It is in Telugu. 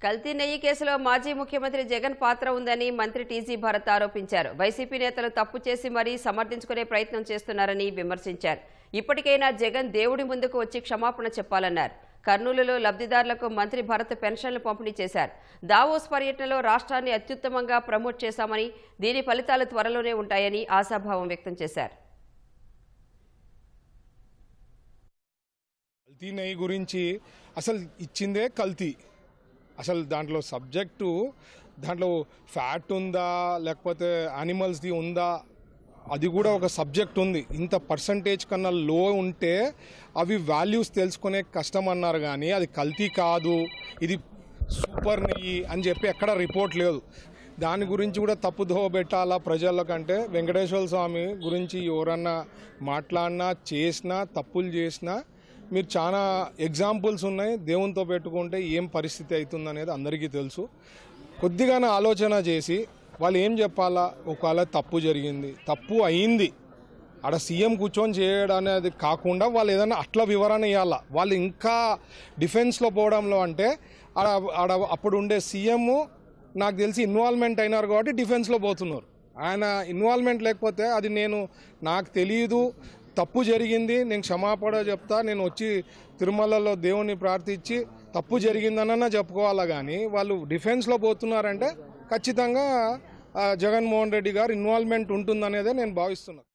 కల్తీ నెయ్యి కేసులో మాజీ ముఖ్యమంత్రి జగన్ పాత్ర ఉందని మంత్రి టీజీ భరత్ ఆరోపించారు. వైసీపీ నేతలు తప్పు చేసి మరీ సమర్థించుకునే ప్రయత్నం చేస్తున్నారని విమర్శించారు. ఇప్పటికైనా జగన్ దేవుడి ముందుకు వచ్చి క్షమాపణ చెప్పాలన్నారు. కర్నూలులో లబ్ధిదారులకు మంత్రి భరత్ పెన్షన్లు పంపిణీ చేశారు. దావోస్ పర్యటనలో రాష్ట్రాన్ని అత్యుత్తమంగా ప్రమోట్ చేశామని, దీని ఫలితాలు త్వరలోనే ఉంటాయని ఆశాభావం వ్యక్తం చేశారు. కల్తీ నెయ్యి గురించి అసలు ఇచ్చిందే కల్తీ. అసలు దాంట్లో సబ్జెక్టు, దాంట్లో ఫ్యాట్ ఉందా లేకపోతే యానిమల్స్ది ఉందా, అది కూడా ఒక సబ్జెక్ట్ ఉంది. ఇంత పర్సంటేజ్ కన్నా లో ఉంటే అవి వాల్యూస్ తెలుసుకునే కష్టం అన్నారు, కానీ అది కల్తీ కాదు, ఇది సూపర్ నెయ్యి అని చెప్పి ఎక్కడ రిపోర్ట్ లేదు. దాని గురించి కూడా తప్పుదోవ పెట్టాలా ప్రజల కంటే. వెంకటేశ్వర స్వామి గురించి ఎవరన్నా మాట్లాడినా చేసినా తప్పులు చేసినా మీరు చాలా ఎగ్జాంపుల్స్ ఉన్నాయి. దేవునితో పెట్టుకుంటే ఏం పరిస్థితి అవుతుంది అనేది అందరికీ తెలుసు. కొద్దిగానే ఆలోచన చేసి వాళ్ళు ఏం చెప్పాలా, ఒకవేళ తప్పు జరిగింది, తప్పు అయింది, ఆడ సీఎం కూర్చొని చేయడం అనేది కాకుండా వాళ్ళు ఏదైనా అట్లా వివరణ ఇవ్వాలా. వాళ్ళు ఇంకా డిఫెన్స్లో పోవడంలో అంటే ఆడ అప్పుడు ఉండే సీఎం నాకు తెలిసి ఇన్వాల్వ్మెంట్ అయినారు కాబట్టి డిఫెన్స్లో పోతున్నారు. ఆయన ఇన్వాల్వ్మెంట్ లేకపోతే అది నాకు తెలియదు, తప్పు జరిగింది, నేను క్షమాపణ చెప్తా, నేను వచ్చి తిరుమలలో దేవుని ప్రార్థించి తప్పు జరిగిందనన్నా చెప్పుకోవాలా. కానీ వాళ్ళు డిఫెన్స్లో పోతున్నారంటే ఖచ్చితంగా జగన్మోహన్ రెడ్డి గారు ఇన్వాల్వ్మెంట్ ఉంటుందనేదే నేను భావిస్తున్నాను.